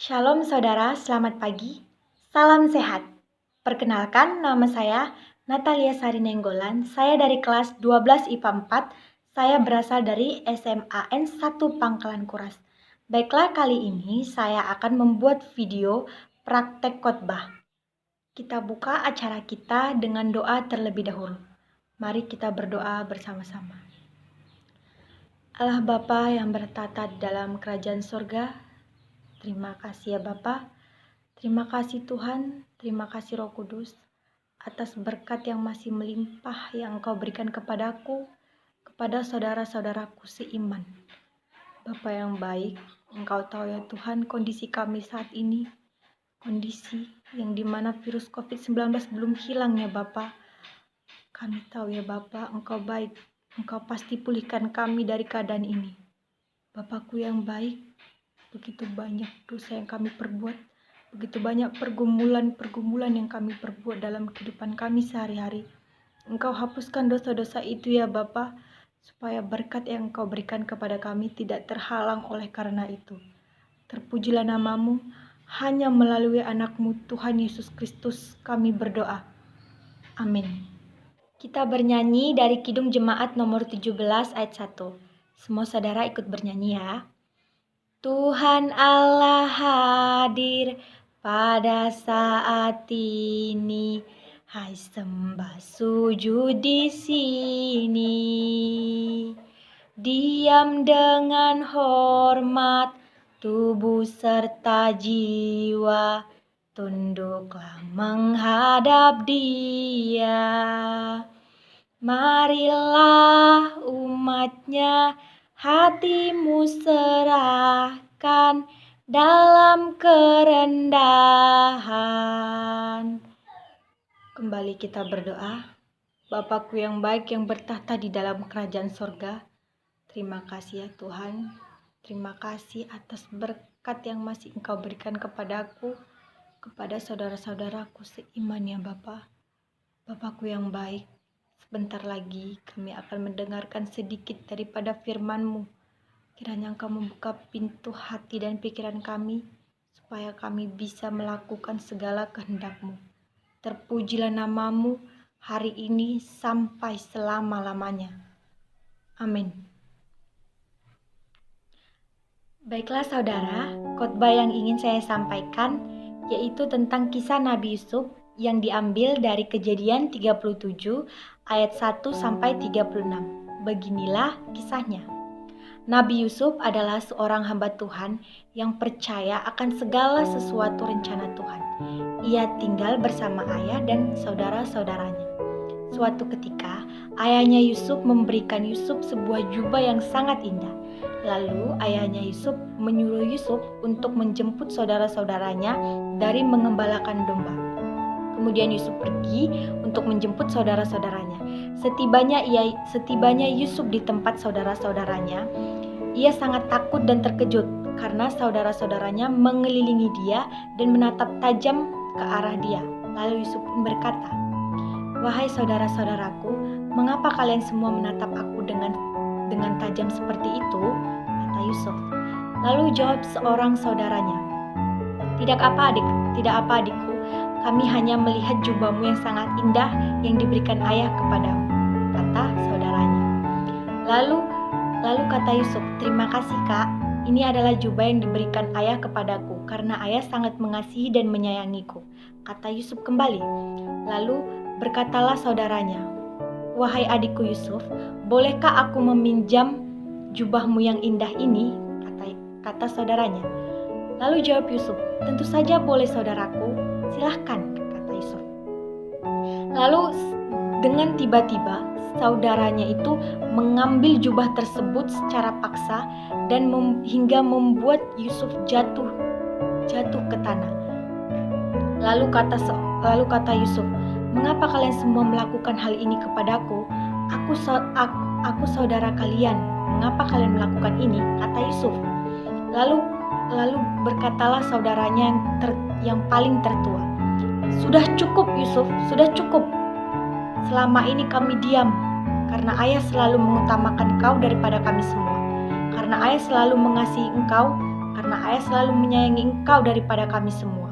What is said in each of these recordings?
Shalom saudara, selamat pagi. Salam sehat. Perkenalkan, nama saya Natalia Sari Nenggolan. Saya dari kelas 12 IPA 4. Saya berasal dari SMA N1 Pangkalan Kuras. Baiklah, kali ini saya akan membuat video praktek khotbah. Kita buka acara kita dengan doa terlebih dahulu. Mari kita berdoa bersama-sama. Allah Bapa yang bertata di dalam kerajaan surga, terima kasih ya Bapa. Terima kasih Tuhan, terima kasih Roh Kudus atas berkat yang masih melimpah yang Engkau berikan kepadaku, kepada saudara-saudaraku seiman. Bapa yang baik, Engkau tahu ya Tuhan kondisi kami saat ini, kondisi yang dimana virus COVID-19 belum hilang ya Bapa. Kami tahu ya Bapa, Engkau baik, Engkau pasti pulihkan kami dari keadaan ini. Bapakku yang baik, begitu banyak dosa yang kami perbuat, begitu banyak pergumulan yang kami perbuat dalam kehidupan kami sehari-hari. Engkau hapuskan dosa-dosa itu ya Bapa, supaya berkat yang Engkau berikan kepada kami tidak terhalang oleh karena itu. Terpujilah namamu, hanya melalui anak-Mu Tuhan Yesus Kristus kami berdoa. Amin. Kita bernyanyi dari Kidung Jemaat nomor 17 ayat 1. Semua saudara ikut bernyanyi ya. Tuhan Allah hadir pada saat ini, hai sembah sujud di sini. Diam dengan hormat, tubuh serta jiwa, tunduklah menghadap Dia. Marilah umatnya, hatimu serahkan dalam kerendahan. Kembali kita berdoa. Bapakku yang baik yang bertahta di dalam kerajaan surga, terima kasih ya Tuhan. Terima kasih atas berkat yang masih Engkau berikan kepadaku, kepada saudara-saudaraku seiman ya Bapa. Bapakku yang baik, sebentar lagi kami akan mendengarkan sedikit daripada firman-Mu. Kiranya Engkau membuka pintu hati dan pikiran kami, supaya kami bisa melakukan segala kehendak-Mu. Terpujilah namamu hari ini sampai selama-lamanya. Amin. Baiklah saudara, khotbah yang ingin saya sampaikan yaitu tentang kisah Nabi Yusuf yang diambil dari Kejadian 37 ayat 1 sampai 36. Beginilah kisahnya. Nabi Yusuf adalah seorang hamba Tuhan yang percaya akan segala sesuatu rencana Tuhan. Ia tinggal bersama ayah dan saudara-saudaranya. Suatu ketika, ayahnya Yusuf memberikan Yusuf sebuah jubah yang sangat indah. Lalu ayahnya Yusuf menyuruh Yusuf untuk menjemput saudara-saudaranya dari mengembalakan domba. Kemudian Yusuf pergi untuk menjemput saudara-saudaranya. Setibanya Yusuf di tempat saudara-saudaranya, ia sangat takut dan terkejut karena saudara-saudaranya mengelilingi dia dan menatap tajam ke arah dia. Lalu Yusuf pun berkata, "Wahai saudara-saudaraku, mengapa kalian semua menatap aku dengan tajam seperti itu?" kata Yusuf. Lalu jawab seorang saudaranya, Tidak apa adikku, kami hanya melihat jubahmu yang sangat indah yang diberikan ayah kepadamu, kata saudaranya. Lalu kata Yusuf, "Terima kasih Kak, ini adalah jubah yang diberikan ayah kepadaku karena ayah sangat mengasihi dan menyayangiku," kata Yusuf kembali. Lalu berkatalah saudaranya, "Wahai adikku Yusuf, bolehkah aku meminjam jubahmu yang indah ini?" kata saudaranya. Lalu jawab Yusuf, "Tentu saja boleh saudaraku, silahkan," kata Yusuf. Lalu dengan tiba-tiba saudaranya itu mengambil jubah tersebut secara paksa dan hingga membuat Yusuf jatuh ke tanah. Lalu kata Yusuf, "Mengapa kalian semua melakukan hal ini kepadaku? Aku saudara kalian. Mengapa kalian melakukan ini?" kata Yusuf. Lalu berkatalah saudaranya yang paling tertua, "Sudah cukup Yusuf, sudah cukup. Selama ini kami diam karena ayah selalu mengutamakan kau daripada kami semua. Karena ayah selalu mengasihi engkau, karena ayah selalu menyayangi engkau daripada kami semua.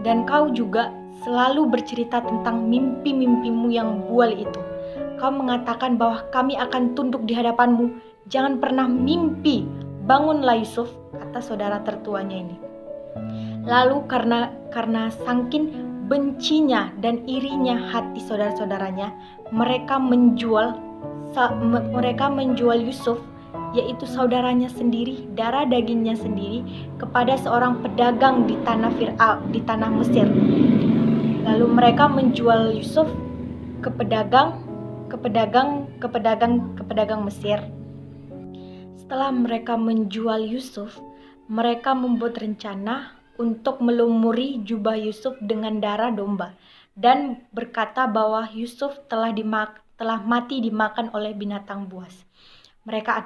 Dan kau juga selalu bercerita tentang mimpi-mimpimu yang bual itu. Kau mengatakan bahwa kami akan tunduk di hadapanmu. Jangan pernah mimpi. Bangunlah Yusuf, kata saudara tertuanya ini. Lalu karena saking bencinya dan irinya hati saudara-saudaranya, mereka menjual Yusuf, yaitu saudaranya sendiri, darah dagingnya sendiri, kepada seorang pedagang di tanah Mesir. Lalu mereka menjual Yusuf ke pedagang Mesir. Setelah mereka menjual Yusuf, mereka membuat rencana untuk melumuri jubah Yusuf dengan darah domba dan berkata bahwa Yusuf telah mati dimakan oleh binatang buas. Mereka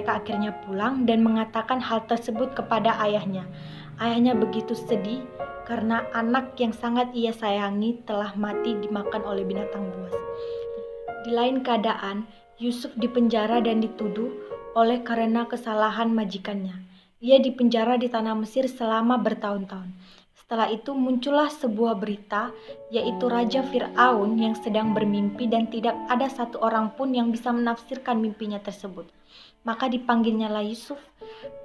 akhirnya pulang dan mengatakan hal tersebut kepada ayahnya. Ayahnya begitu sedih karena anak yang sangat ia sayangi telah mati dimakan oleh binatang buas. Di lain keadaan, Yusuf dipenjara dan dituduh oleh karena kesalahan majikannya. Ia dipenjara di tanah Mesir selama bertahun-tahun. Setelah itu muncullah sebuah berita, yaitu Raja Fir'aun yang sedang bermimpi dan tidak ada satu orang pun yang bisa menafsirkan mimpinya tersebut. Maka dipanggilnyalah Yusuf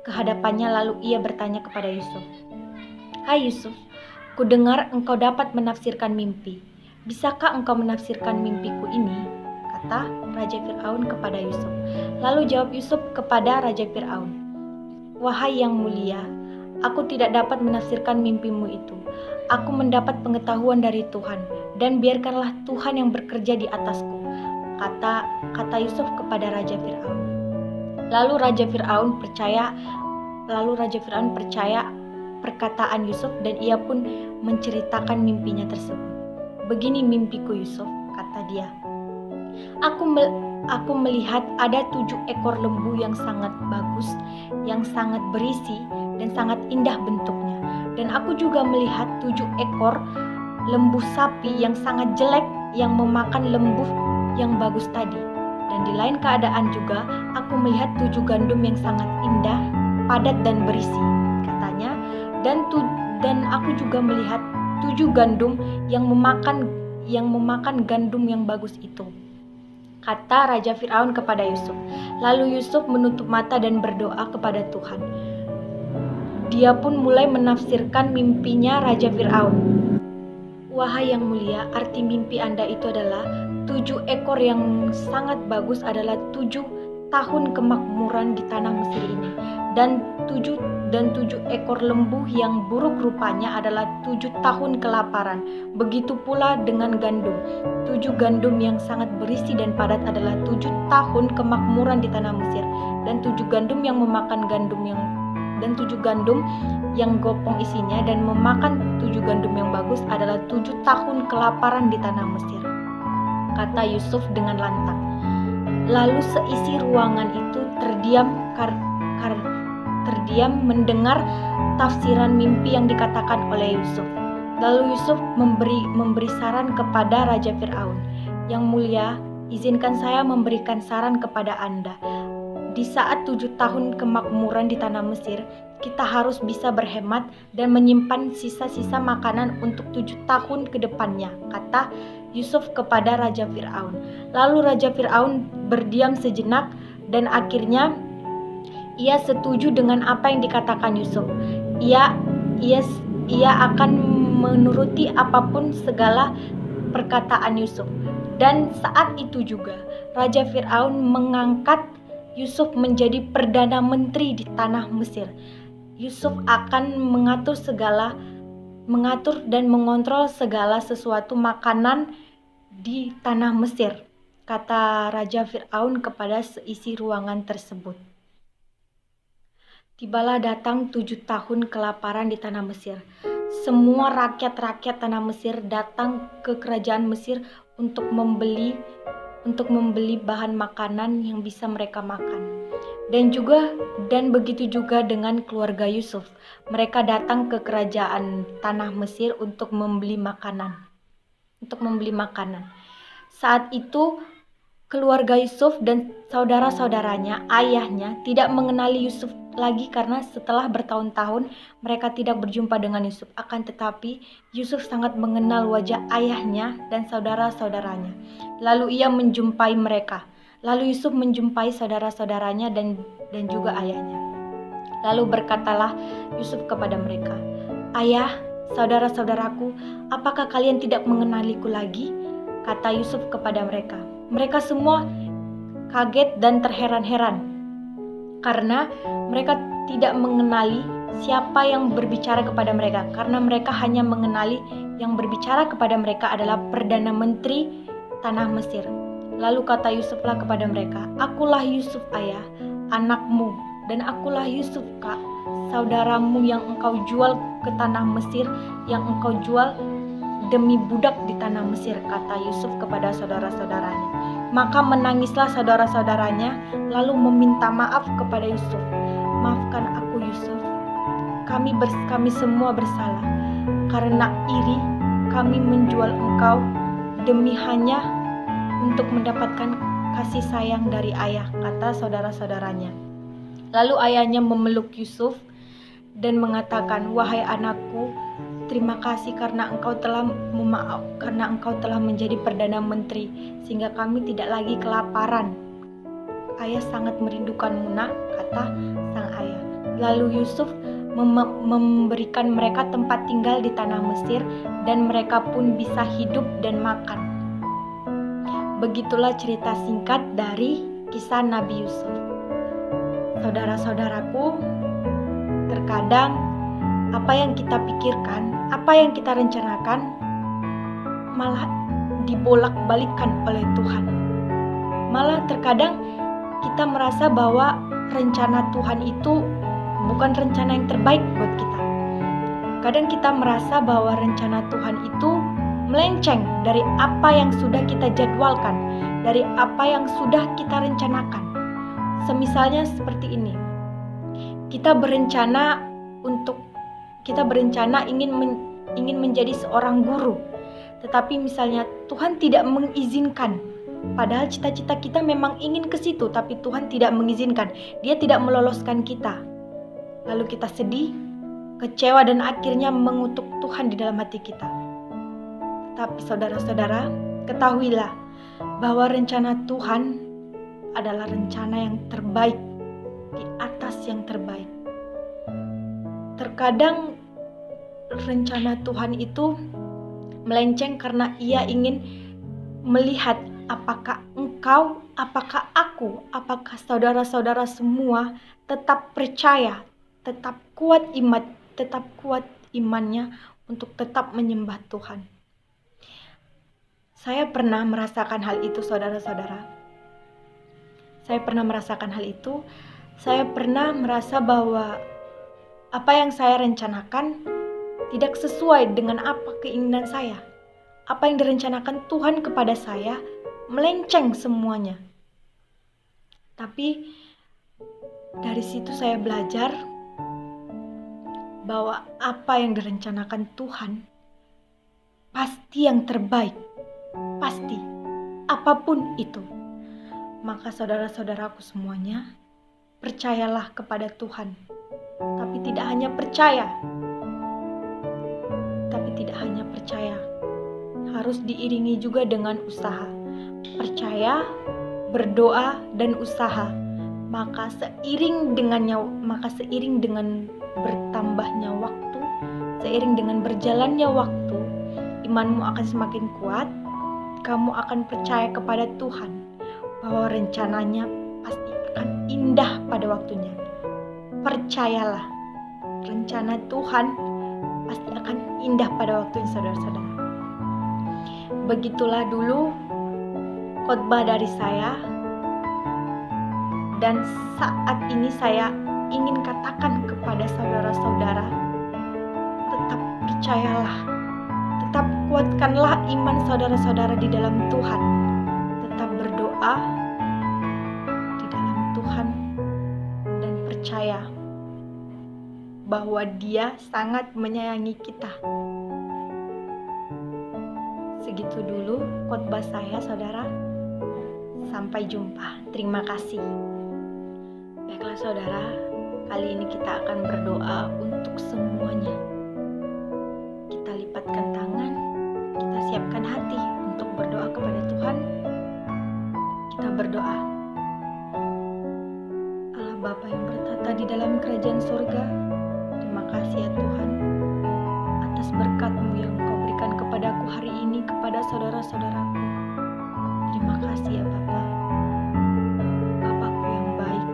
ke hadapannya, lalu ia bertanya kepada Yusuf, "Hai Yusuf, kudengar engkau dapat menafsirkan mimpi. Bisakah engkau menafsirkan mimpiku ini?" kata Raja Fir'aun kepada Yusuf. Lalu jawab Yusuf kepada Raja Fir'aun, "Wahai yang mulia, aku tidak dapat menafsirkan mimpimu itu. Aku mendapat pengetahuan dari Tuhan, dan biarkanlah Tuhan yang bekerja di atasku," kata Yusuf kepada Raja Fir'aun. Lalu Raja Fir'aun percaya perkataan Yusuf dan ia pun menceritakan mimpinya tersebut. "Begini mimpiku Yusuf," kata dia. Aku melihat ada 7 ekor lembu yang sangat bagus, yang sangat berisi dan sangat indah bentuknya. Dan aku juga melihat 7 ekor lembu sapi yang sangat jelek yang memakan lembu yang bagus tadi. Dan di lain keadaan juga aku melihat 7 gandum yang sangat indah, padat dan berisi, katanya. Dan aku juga melihat 7 gandum yang memakan gandum yang bagus itu, kata Raja Fir'aun kepada Yusuf. Lalu Yusuf menutup mata dan berdoa kepada Tuhan. Dia pun mulai menafsirkan mimpinya Raja Fir'aun. "Wahai yang mulia, arti mimpi Anda itu adalah 7 ekor yang sangat bagus adalah 7 tahun kemakmuran di tanah Mesir ini. Dan 7 ekor lembu yang buruk rupanya adalah 7 tahun kelaparan. Begitu pula dengan gandum. 7 gandum yang sangat berisi dan padat adalah 7 tahun kemakmuran di tanah Mesir. Dan 7 gandum yang memakan dan 7 gandum yang gopong isinya dan memakan 7 gandum yang bagus adalah 7 tahun kelaparan di tanah Mesir," kata Yusuf dengan lantang. Lalu seisi ruangan itu terdiam mendengar tafsiran mimpi yang dikatakan oleh Yusuf. Lalu Yusuf memberi saran kepada Raja Fir'aun, "Yang mulia, izinkan saya memberikan saran kepada Anda. Di saat 7 tahun kemakmuran di tanah Mesir, kita harus bisa berhemat dan menyimpan sisa-sisa makanan untuk 7 tahun ke depannya," kata Yusuf kepada Raja Fir'aun. Lalu Raja Fir'aun berdiam sejenak dan akhirnya ia setuju dengan apa yang dikatakan Yusuf. Ia akan menuruti apapun segala perkataan Yusuf. Dan saat itu juga Raja Fir'aun mengangkat Yusuf menjadi Perdana Menteri di tanah Mesir. Yusuf akan mengatur dan mengontrol segala sesuatu makanan di tanah Mesir, kata Raja Fir'aun kepada seisi ruangan tersebut. Tibalah datang 7 tahun kelaparan di tanah Mesir. Semua rakyat-rakyat tanah Mesir datang ke kerajaan Mesir untuk membeli bahan makanan yang bisa mereka makan. Dan begitu juga dengan keluarga Yusuf. Mereka datang ke kerajaan tanah Mesir untuk membeli makanan. Saat itu Keluarga Yusuf dan saudara-saudaranya, ayahnya, tidak mengenali Yusuf lagi karena setelah bertahun-tahun mereka tidak berjumpa dengan Yusuf. Akan tetapi Yusuf sangat mengenal wajah ayahnya dan saudara-saudaranya. Lalu ia menjumpai mereka. Lalu Yusuf menjumpai saudara-saudaranya dan juga ayahnya. Lalu berkatalah Yusuf kepada mereka, "Ayah, saudara-saudaraku, apakah kalian tidak mengenaliku lagi?" Kata Yusuf kepada mereka. Mereka semua kaget dan terheran-heran karena mereka tidak mengenali siapa yang berbicara kepada mereka, karena mereka hanya mengenali yang berbicara kepada mereka adalah Perdana Menteri tanah Mesir. Lalu kata Yusuflah kepada mereka, "Akulah Yusuf ayah, anakmu, dan akulah Yusuf kak, saudaramu yang engkau jual ke tanah Mesir, yang engkau jual demi budak di tanah Mesir," kata Yusuf kepada saudara-saudaranya. Maka menangislah saudara-saudaranya, lalu meminta maaf kepada Yusuf. "Maafkan aku Yusuf, kami semua bersalah. Karena iri, kami menjual engkau demi hanya untuk mendapatkan kasih sayang dari ayah," kata saudara-saudaranya. Lalu ayahnya memeluk Yusuf dan mengatakan, "Wahai anakku, terima kasih karena engkau telah menjadi Perdana Menteri, sehingga kami tidak lagi kelaparan. Ayah sangat merindukanmu nak," kata sang ayah. Lalu Yusuf memberikan mereka tempat tinggal di tanah Mesir, dan mereka pun bisa hidup dan makan. Begitulah cerita singkat dari kisah Nabi Yusuf. Saudara-saudaraku, terkadang apa yang kita pikirkan, apa yang kita rencanakan malah dibolak-balikkan oleh Tuhan. Malah terkadang kita merasa bahwa rencana Tuhan itu bukan rencana yang terbaik buat kita. Kadang kita merasa bahwa rencana Tuhan itu melenceng dari apa yang sudah kita jadwalkan, dari apa yang sudah kita rencanakan. Semisalnya seperti ini. Kita berencana ingin menjadi seorang guru, tetapi misalnya Tuhan tidak mengizinkan. Padahal cita-cita kita memang ingin ke situ, tapi Tuhan tidak mengizinkan. Dia tidak meloloskan kita. Lalu kita sedih, kecewa, dan akhirnya mengutuk Tuhan di dalam hati kita. Tapi saudara-saudara, ketahuilah bahwa rencana Tuhan adalah rencana yang terbaik, di atas yang terbaik. Terkadang rencana Tuhan itu melenceng karena Ia ingin melihat apakah engkau, apakah aku, apakah saudara-saudara semua tetap percaya, tetap kuat imannya untuk tetap menyembah Tuhan. Saya pernah merasakan hal itu, saudara-saudara. Saya pernah merasakan hal itu. Saya pernah merasa bahwa apa yang saya rencanakan tidak sesuai dengan apa keinginan saya. Apa yang direncanakan Tuhan kepada saya melenceng semuanya. Tapi dari situ saya belajar bahwa apa yang direncanakan Tuhan pasti yang terbaik. Pasti. Apapun itu. Maka saudara-saudaraku semuanya, percayalah kepada Tuhan. Tapi tidak hanya percaya, harus diiringi juga dengan usaha. Percaya, berdoa, dan usaha. Maka seiring dengan bertambahnya waktu, seiring dengan berjalannya waktu, imanmu akan semakin kuat. Kamu akan percaya kepada Tuhan bahwa rencananya pasti akan indah pada waktunya. Percayalah, rencana Tuhan pasti akan indah pada waktunya, saudara-saudara. Begitulah dulu khotbah dari saya, dan saat ini saya ingin katakan kepada saudara-saudara, tetap percayalah, tetap kuatkanlah iman saudara-saudara di dalam Tuhan, tetap berdoa di dalam Tuhan, dan percaya bahwa Dia sangat menyayangi kita. Segitu dulu khotbah saya, saudara. Sampai jumpa. Terima kasih. Baiklah saudara, kali ini kita akan berdoa untuk semuanya. Kita lipatkan tangan, kita siapkan hati untuk berdoa kepada Tuhan. Kita berdoa. Allah Bapa yang bertata di dalam kerajaan surga, terima kasih ya Tuhan atas berkat-Mu yang Kau berikan kepadaku hari ini, kepada saudara-saudaraku. Terima kasih ya Bapa. Bapakku yang baik,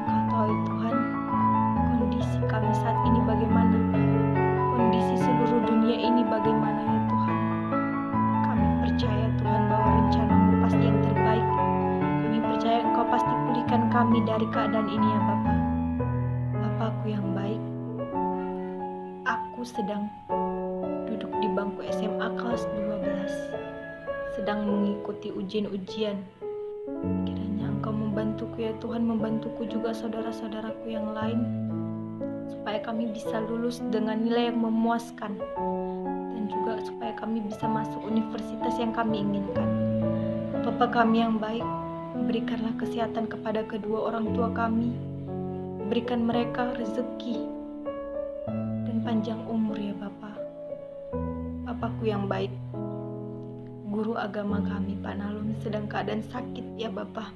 Engkau tahu ya Tuhan kondisi kami saat ini bagaimana, kondisi seluruh dunia ini bagaimana ya Tuhan. Kami percaya Tuhan bahwa rencana-Mu pasti yang terbaik. Kami percaya Engkau pasti pulihkan kami dari keadaan ini ya Bapa. Bapakku yang baik, aku sedang duduk di bangku SMA kelas 12, sedang mengikuti ujian-ujian. Kiranya Engkau membantuku ya Tuhan, membantuku juga saudara-saudaraku yang lain, supaya kami bisa lulus dengan nilai yang memuaskan, dan juga supaya kami bisa masuk universitas yang kami inginkan. Bapa kami yang baik, berikanlah kesehatan kepada kedua orang tua kami, berikan mereka rezeki dan panjang umur ya Bapa. Bapakku yang baik, guru agama kami Pak Nalun sedang keadaan sakit ya Bapa.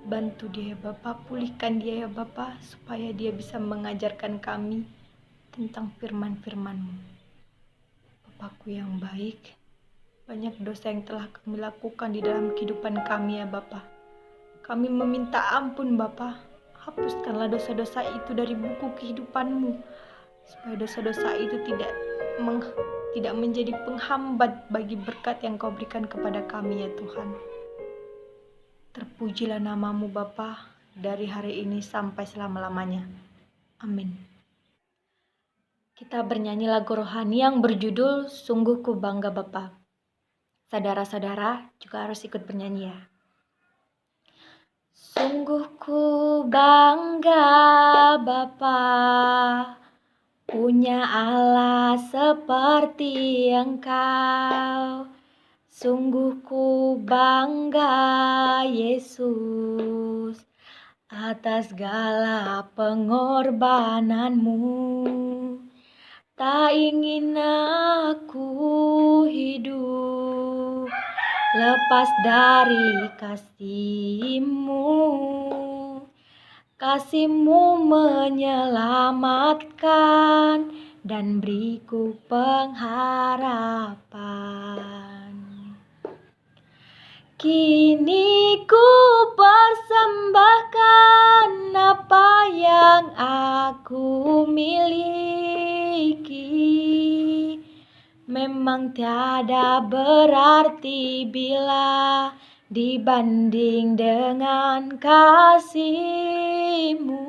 Bantu dia ya Bapa, pulihkan dia ya Bapa, supaya dia bisa mengajarkan kami tentang firman-Firman-Mu. Bapakku yang baik, banyak dosa yang telah kami lakukan di dalam kehidupan kami ya Bapa. Kami meminta ampun Bapa, hapuskanlah dosa-dosa itu dari buku kehidupan-Mu, supaya dosa-dosa itu tidak menjadi penghambat bagi berkat yang Kau berikan kepada kami ya Tuhan. Terpujilah nama-Mu Bapa, dari hari ini sampai selama-lamanya. Amin. Kita bernyanyi lagu rohani yang berjudul Sungguh Ku Bangga Bapa. Saudara-saudara juga harus ikut bernyanyi ya. Sungguh ku bangga Bapa, punya Allah seperti Engkau. Sungguh ku bangga Yesus atas segala pengorbanan-Mu. Tak ingin aku hidup lepas dari kasih-Mu. Kasih-Mu menyelamatkan dan beriku pengharapan. Kini ku persembahkan apa yang aku miliki. Memang tiada berarti bila dibanding dengan kasih-Mu.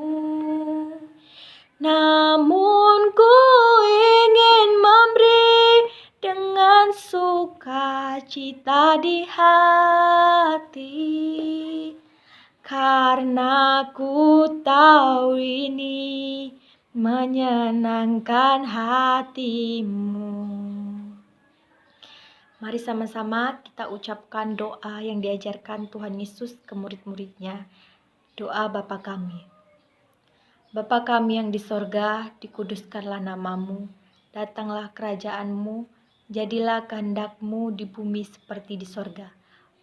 Namun ku ingin memberi dengan sukacita di hati, karena ku tahu ini menyenangkan hati-Mu. Mari sama-sama kita ucapkan doa yang diajarkan Tuhan Yesus ke murid-muridnya. Doa Bapa kami. Bapa kami yang di sorga, dikuduskanlah nama-Mu, datanglah kerajaan-Mu, jadilah kehendak-Mu di bumi seperti di sorga.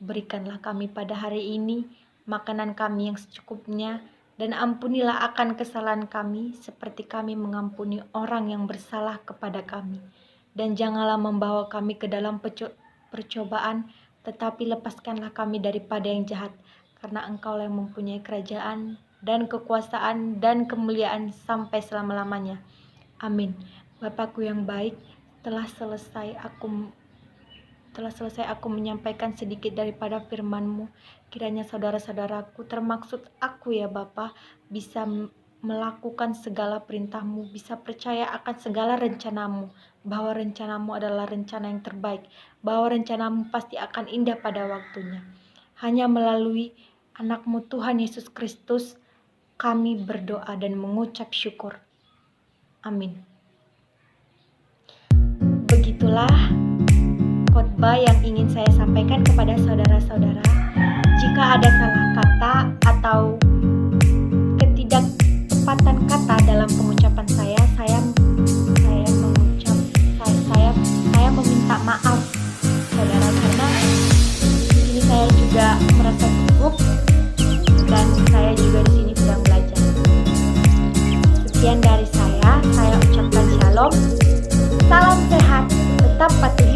Berikanlah kami pada hari ini makanan kami yang secukupnya, dan ampunilah akan kesalahan kami seperti kami mengampuni orang yang bersalah kepada kami. Dan janganlah membawa kami ke dalam percobaan, tetapi lepaskanlah kami daripada yang jahat, karena Engkau yang mempunyai kerajaan dan kekuasaan dan kemuliaan sampai selama-lamanya. Amin. Bapakku yang baik, telah selesai aku menyampaikan sedikit daripada firman-Mu. Kiranya saudara-saudaraku, termaksud aku ya Bapa, bisa melakukan segala perintah-Mu, bisa percaya akan segala rencana-Mu, bahwa rencana-Mu adalah rencana yang terbaik, bahwa rencana-Mu pasti akan indah pada waktunya. Hanya melalui anak-Mu Tuhan Yesus Kristus kami berdoa dan mengucap syukur. Amin. Begitulah khotbah yang ingin saya sampaikan kepada saudara-saudara. Jika ada salah kata atau ketidaktepatan kata dalam pengucapan saya meminta maaf, saudara, karena di sini saya juga merasa gugup dan saya juga di sini sedang belajar. Sekian dari saya ucapkan shalom, salam sehat, tetap patuhi